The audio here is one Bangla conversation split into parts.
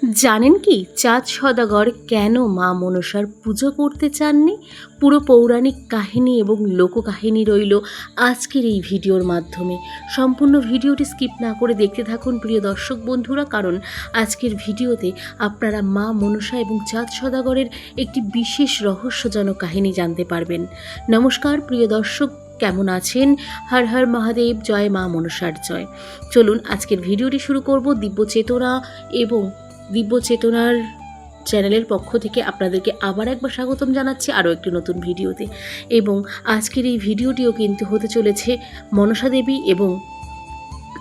জানেন কি চাঁদ সওদাগর কেন মা মনসার পুজো করতে চাননি? পুরো পৌরাণিক কাহিনী এবং লোককাহিনী রইল আজকের এই ভিডিওর মাধ্যমে। সম্পূর্ণ ভিডিওটি স্কিপ না করে দেখতে থাকুন প্রিয় দর্শক বন্ধুরা, কারণ আজকের ভিডিওতে আপনারা মা মনসা এবং চাঁদ সওদাগরের একটি বিশেষ রহস্যজনক কাহিনী জানতে পারবেন। নমস্কার প্রিয় দর্শক, কেমন আছেন? হর হর মহাদেব, জয় মা মনসার জয়। চলুন আজকের ভিডিওটি শুরু করব। দিব্য চেতনা এবং দিব্য চেতনার চ্যানেলের পক্ষ থেকে আপনাদেরকে আবার একবার স্বাগতম জানাচ্ছি আরও একটি নতুন ভিডিওতে। এবং আজকের এই ভিডিওটিও কিন্তু হতে চলেছে মনসা দেবী এবং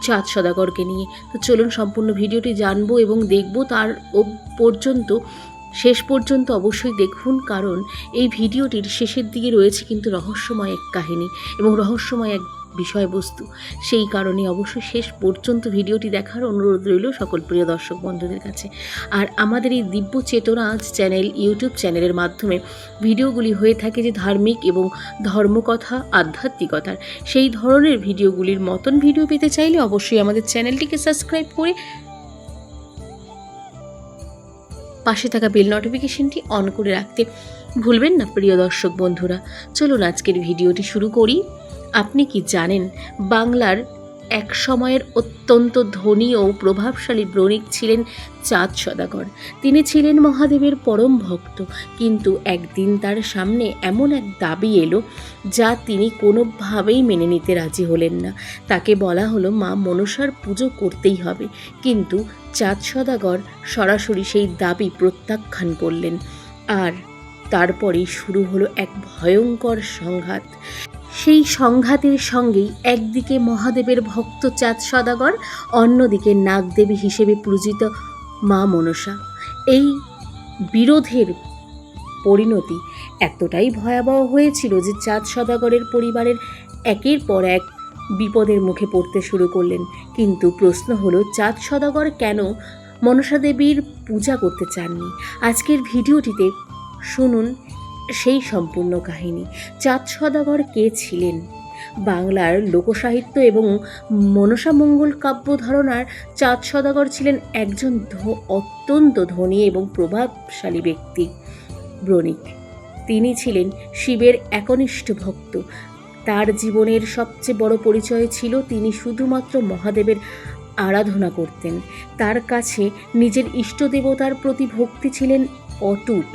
চাঁদ সওদাগরকে নিয়ে। তো চলুন সম্পূর্ণ ভিডিওটি জানবো এবং দেখব। তার পর্যন্ত শেষ পর্যন্ত অবশ্যই দেখুন, কারণ এই ভিডিওটির শেষের দিকে রয়েছে কিন্তু রহস্যময় এক কাহিনী এবং রহস্যময় এক বিষয়বস্তু। সেই কারণে অবশ্যই শেষ পর্যন্ত ভিডিওটি দেখার অনুরোধ রইল সকল প্রিয় দর্শক বন্ধুদের কাছে। আর আমাদের এই দিব্য চেতনা চ্যানেল ইউটিউব চ্যানেলের মাধ্যমে ভিডিওগুলি হয়ে থাকে যে ধার্মিক এবং ধর্মকথা, আধ্যাত্মিকতার, সেই ধরনের ভিডিওগুলির মতন ভিডিও পেতে চাইলে অবশ্যই আমাদের চ্যানেলটিকে সাবস্ক্রাইব করে পাশে থাকা বেল নোটিফিকেশনটি অন করে রাখতে ভুলবেন না প্রিয় দর্শক বন্ধুরা। চলুন আজকের ভিডিওটি শুরু করি। আপনি কি জানেন, বাংলার এক সময়ের অত্যন্ত ধনী ও প্রভাবশালী বণিক ছিলেন চাঁদ সওদাগর। তিনি ছিলেন মহাদেবের পরম ভক্ত, কিন্তু একদিন তার সামনে এমন এক দাবি এলো যা তিনি কোনোভাবেই মেনে নিতে রাজি হলেন না। তাকে বলা হলো মা মনসার পুজো করতেই হবে, কিন্তু চাঁদ সওদাগর সরাসরি সেই দাবি প্রত্যাখ্যান করলেন। আর তারপরেই শুরু হলো এক ভয়ঙ্কর সংঘাত। সেই সংঘাতের সঙ্গেই একদিকে মহাদেবের ভক্ত চাঁদ সওদাগর, অন্যদিকে নাগদেবী হিসেবে পূজিত মা মনসা। এই বিরোধের পরিণতি এতটাই ভয়াবহ হয়েছিল যে চাঁদ সওদাগরের পরিবারের একের পর এক বিপদের মুখে পড়তে শুরু করলেন। কিন্তু প্রশ্ন হলো, চাঁদ সওদাগর কেন মনসা দেবীর পূজা করতে চাননি? আজকের ভিডিওটিতে শুনুন সেই সম্পূর্ণ কাহিনী। চাঁদ সওদাগর কে ছিলেন? বাংলার লোকসাহিত্য এবং মনসা মঙ্গল কাব্য ধারণার চাঁদ সওদাগর ছিলেন একজন অত্যন্ত ধনী এবং প্রভাবশালী ব্যক্তি, বণিক। তিনি ছিলেন শিবের একনিষ্ঠ ভক্ত। তার জীবনের সবচেয়ে বড় পরিচয় ছিল তিনি শুধুমাত্র মহাদেবের আরাধনা করতেন। তার কাছে নিজের ইষ্টদেবতার প্রতি ভক্তি ছিলেন অটুট।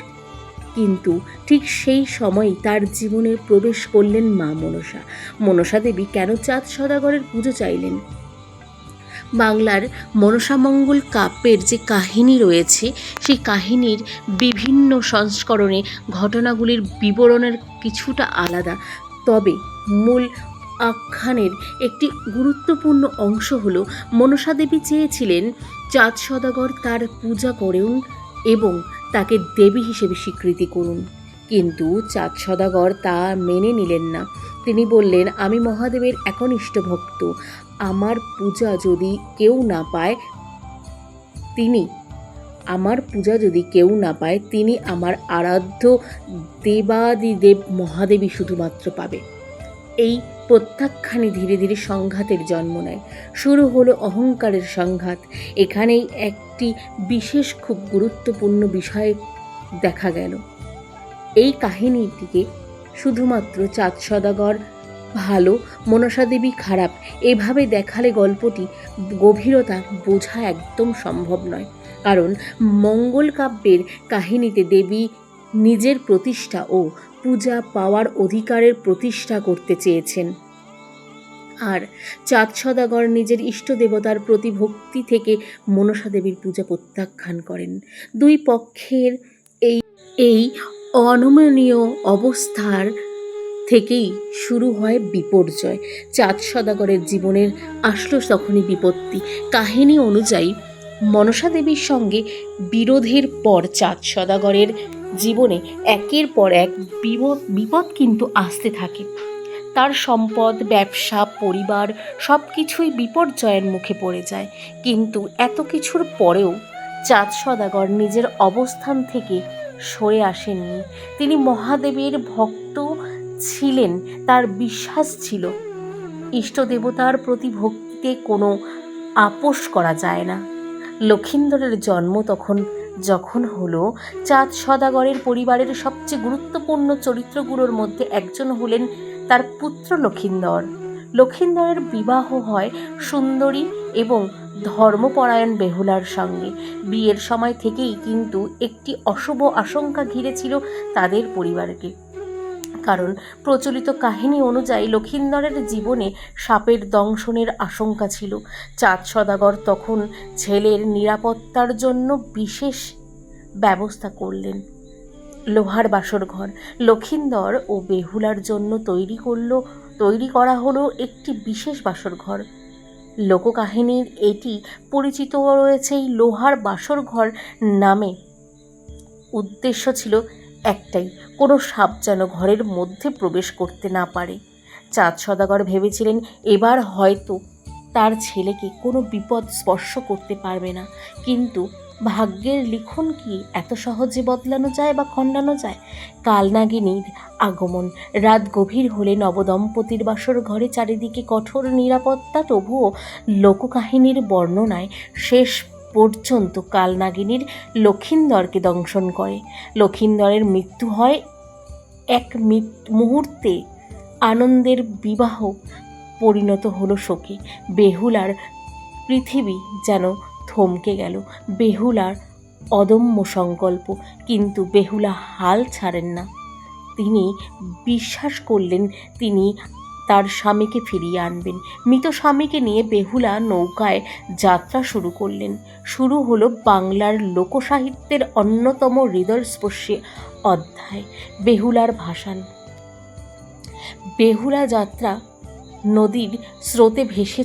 কিন্তু ঠিক সেই সময়ই তার জীবনে প্রবেশ করলেন মা মনসা। মনসা দেবী কেন চাঁদ সওদাগরের পুজো চাইলেন? বাংলার মনসামঙ্গল কাব্যের যে কাহিনী রয়েছে, সেই কাহিনীর বিভিন্ন সংস্করণে ঘটনাগুলির বিবরণের কিছুটা আলাদা, তবে মূল আখ্যানের একটি গুরুত্বপূর্ণ অংশ হলো মনসা দেবী চেয়েছিলেন চাঁদ সওদাগর তার পূজা করুন এবং তাকে দেবী হিসেবে স্বীকৃতি করুন। কিন্তু চাঁদ সওদাগর তা মেনে নিলেন না। তিনি বললেন, আমি মহাদেবের একনিষ্ঠ ভক্ত, আমার পূজা যদি কেউ না পায় তিনি আমার আরাধ্য দেবাদিদেব মহাদেবী শুধুমাত্র পাবে। এই প্রত্যাখ্যানে ধীরে ধীরে সংঘাতের জন্ম নেয়। শুরু হলো অহংকারের সংঘাত। এখানেই একটি বিশেষ খুব গুরুত্বপূর্ণ বিষয় দেখা গেল। এই কাহিনীটিকে শুধুমাত্র চাঁদ সওদাগর ভালো, মনসা দেবী খারাপ এভাবে দেখালে গল্পটি গভীরতা বোঝা একদম সম্ভব নয়। কারণ মঙ্গল কাব্যের কাহিনীতে দেবী নিজের প্রতিষ্ঠা ও পূজা পাওয়ার অধিকারের প্রতিষ্ঠা করতে চেয়েছেন, আর চাঁদ সওদাগর নিজের ইষ্ট দেবতার প্রতি ভক্তি থেকে মনসা দেবীর পূজা প্রত্যাখ্যান করেন। দুই পক্ষের এই অনমনীয় অবস্থার থেকেই শুরু হয় বিপর্যয়। চাঁদ সওদাগরের জীবনের আসলো তখনই বিপত্তি। কাহিনী অনুযায়ী মনসা দেবীর সঙ্গে বিরোধের পর চাঁদ সওদাগরের জীবনে একের পর এক বিপদ কিন্তু আসতে থাকে। তার সম্পদ, ব্যবসা, পরিবার সব কিছুই বিপর্যয়ের মুখে পড়ে যায়। কিন্তু এত কিছুর পরেও চাঁদ সওদাগর নিজের অবস্থান থেকে সরে আসেননি। তিনি মহাদেবের ভক্ত ছিলেন, তার বিশ্বাস ছিল ইষ্ট দেবতার প্রতি ভক্তিতে কোনো আপোষ করা যায় না। লক্ষিন্দরের জন্ম যখন হলো, চাঁদ সদাগরের পরিবারের সবচেয়ে গুরুত্বপূর্ণ চরিত্রগুলোর মধ্যে একজন হলেন তার পুত্র লক্ষিন্দর। লক্ষিন্দরের বিবাহ হয় সুন্দরী এবং ধর্মপরায়ণ বেহুলার সঙ্গে। বিয়ের সময় থেকেই কিন্তু একটি অশুভ আশঙ্কা ঘিরেছিল তাদের পরিবারকে, কারণ প্রচলিত কাহিনী অনুযায়ী লক্ষিন্দরের জীবনে সাপের দংশনের আশঙ্কা ছিল। চাঁদ সদাগর তখন ছেলের নিরাপত্তার জন্য বিশেষ ব্যবস্থা করলেন। লোহার বাসর ঘর লক্ষিন্দর ও বেহুলার জন্য তৈরি করা হলো একটি বিশেষ বাসর ঘর। লোককাহিনীর এটি পরিচিত রয়েছে এই লোহার বাসর ঘর নামে। উদ্দেশ্য ছিল একটাই, কোনো সাপ যেন ঘরের মধ্যে প্রবেশ করতে না পারে। চাঁদ সদাগর ভেবেছিলেন এবার হয়তো তার ছেলেকে কোনো বিপদ স্পর্শ করতে পারবে না, কিন্তু ভাগ্যের লিখন কি এত সহজে বদলানো যায় বা খণ্ডানো যায়? কালনাগিনীর আগমন। রাত গভীর হলে নবদম্পতির বাসর ঘরে চারিদিকে কঠোর নিরাপত্তা, তবুও লোককাহিনীর বর্ণনায় শেষ পর্যন্ত কালনাগিনীর লক্ষিন্দরকে দংশন করে। লক্ষিন্দরের মৃত্যু হয় এক মুহূর্তে। আনন্দের বিবাহ পরিণত হলো শোকে। বেহুলার পৃথিবী যেন থমকে গেল। বেহুলার অদম্য সংকল্প, কিন্তু বেহুলা হাল ছাড়েন না। তিনি বিশ্বাস করলেন তিনি তার স্বামীকে ফিরিয়ে আনবেন। মৃত স্বামীকে নিয়ে বেহুলা নৌকায় যাত্রা শুরু করলেন। শুরু হলো বাংলার লোকসাহিত্যের অন্যতম হৃদয়স্পর্শী অধ্যায়, বেহুলার ভাসান। বেহুলা যাত্রা। নদীর স্রোতে ভেসে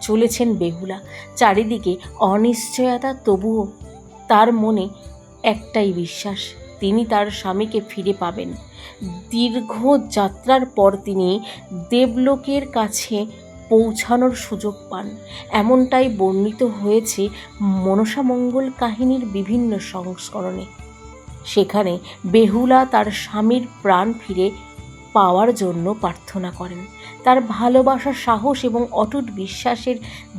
চলেছেন বেহুলা। চারিদিকে অনিশ্চয়তা, তবুও তার মনে একটাই বিশ্বাস, তিনি তার স্বামীকে ফিরে পাবেন। দীর্ঘ যাত্রার পর তিনি দেবলোকের কাছে পৌঁছানোর সুযোগ পান। এমনটাই বর্ণিত হয়েছে মনসামঙ্গল কাহিনীর বিভিন্ন সংস্করণে। সেখানে বেহুলা তার স্বামীর প্রাণ ফিরে পাওয়ার জন্য প্রার্থনা করেন। তার ভালোবাসা, সাহস এবং অটুট বিশ্বাসের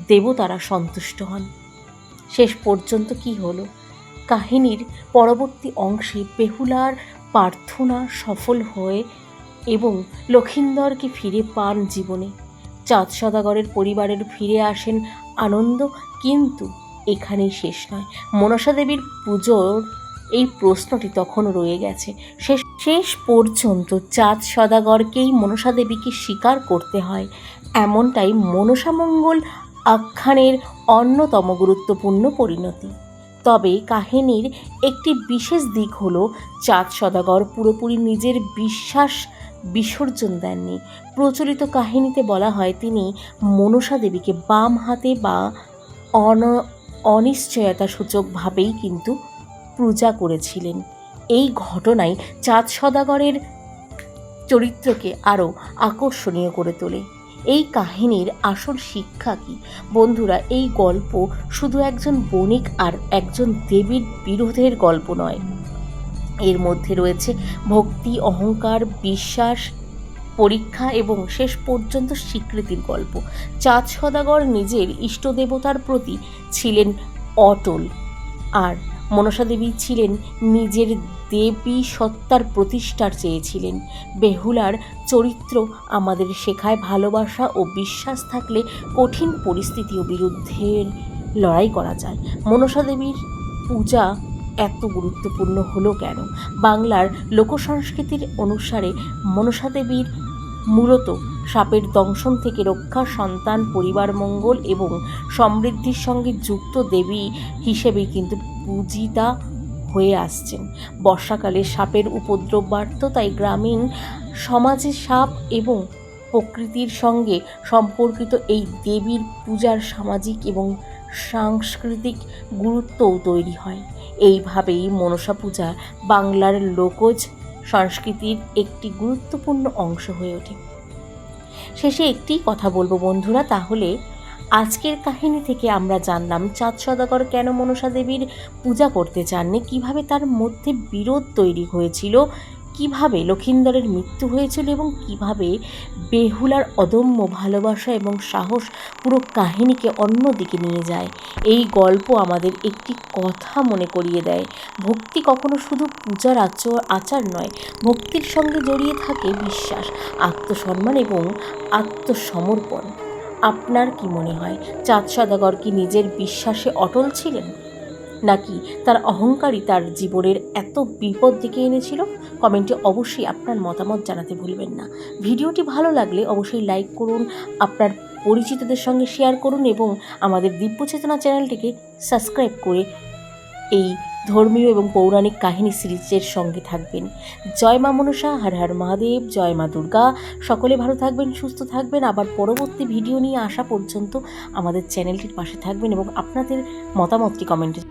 দেবতারা সন্তুষ্ট হন। শেষ পর্যন্ত কি হলো? কাহিনীর পরবর্তী অংশে বেহুলার প্রার্থনা সফল হয় এবং লক্ষিন্দরকে ফিরে পান জীবনে। চাঁদ সদাগরের পরিবারের ফিরে আসেন আনন্দ, কিন্তু এখানেই শেষ নয়। মনসা দেবীর পুজোর এই প্রশ্নটি তখনও রয়ে গেছে। শেষ পর্যন্ত চাঁদ সদাগরকেই মনসা দেবীকে স্বীকার করতে হয়, এমনটাই মনসামঙ্গল আখ্যানের অন্যতম গুরুত্বপূর্ণ পরিণতি। তবে কাহিনীর একটি বিশেষ দিক হলো চাঁদ সদাগর পুরোপুরি নিজের বিশ্বাস বিসর্জন দেননি। প্রচলিত কাহিনীতে বলা হয় তিনি মনসা দেবীকে বাম হাতে বা অনিশ্চয়তা সূচকভাবেই কিন্তু পূজা করেছিলেন। এই ঘটনাই চাঁদ সদাগরের চরিত্রকে আরও আকর্ষণীয় করে তোলে। এই কাহিনীর আসল শিক্ষা কি? বন্ধুরা, এই গল্প শুধু একজন বণিক আর একজন দেবীর বিরোধের গল্প নয়। এর মধ্যে রয়েছে ভক্তি, অহংকার, বিশ্বাস, পরীক্ষা এবং শেষ পর্যন্ত স্বীকৃতির গল্প। চাঁদ সদাগর নিজের ইষ্টদেবতার প্রতি ছিলেন অটল, আর মনসা দেবী ছিলেন নিজের দেবী সত্তার প্রতিষ্ঠার চেয়েছিলেন। বেহুলার চরিত্র আমাদের শেখায় ভালোবাসা ও বিশ্বাস থাকলে কঠিন পরিস্থিতিও বিরুদ্ধে লড়াই করা যায়। মনসা দেবীর পূজা এত গুরুত্বপূর্ণ হলো কেন? বাংলার লোকসংস্কৃতির অনুসারে মনসা দেবীর মূলত সাপের দংশন থেকে রক্ষা, সন্তান, পরিবার মঙ্গল এবং সমৃদ্ধির সঙ্গে যুক্ত দেবী হিসেবে কিন্তু পূজিতা হয়ে আসছেন। বর্ষাকালে সাপের উপদ্রব বাড়ত, তাই গ্রামীণ সমাজে সাপ এবং প্রকৃতির সঙ্গে সম্পর্কিত এই দেবীর পূজার সামাজিক এবং সাংস্কৃতিক গুরুত্বও তৈরি হয়। এইভাবেই মনসা পূজা বাংলার লোকজ সংস্কৃতির একটি গুরুত্বপূর্ণ অংশ হয়ে ওঠে। শেষে একটি কথা বলবো বন্ধুরা, তাহলে আজকের কাহিনী থেকে আমরা জানলাম চাঁদ সদাগর কেন মনসা দেবীর পূজা করতে চাননি, কিভাবে তার মধ্যে বিরোধ তৈরি হয়েছিল কিভাবে লক্ষিন্দরের মৃত্যু হয়েছিল এবং কিভাবে বেহুলার অদম্য ভালোবাসা এবং সাহস পুরো কাহিনীকে অন্যদিকে নিয়ে যায়। এই গল্প আমাদের একটি কথা মনে করিয়ে দেয়, ভক্তি কখনো শুধু পূজার আচার নয়, ভক্তির সঙ্গে জড়িয়ে থাকে বিশ্বাস, আত্মসম্মান এবং আত্মসমর্পণ। আপনার কি মনে হয়, চাঁদ সওদাগর কি নিজের বিশ্বাসে অটল ছিলেন, নাকি তার অহংকারই তার জীবনের এত বিপদ ডেকে এনেছিল? কমেন্টে অবশ্যই আপনার মতামত জানাতে ভুলবেন না। ভিডিওটি ভালো লাগলে অবশ্যই লাইক করুন, আপনার পরিচিতদের সঙ্গে শেয়ার করুন এবং আমাদের দিব্য চেতনা চ্যানেলটিকে সাবস্ক্রাইব করে এই ধর্মীয় এবং পৌরাণিক কাহিনী সিরিজের সঙ্গে থাকবেন। জয় মা মনসা, হর হর মহাদেব, জয় মা দুর্গা। সকলে ভালো থাকবেন, সুস্থ থাকবেন। আবার পরবর্তী ভিডিও নিয়ে আসা পর্যন্ত আমাদের চ্যানেলটির পাশে থাকবেন এবং আপনাদের মতামতটি কমেন্টে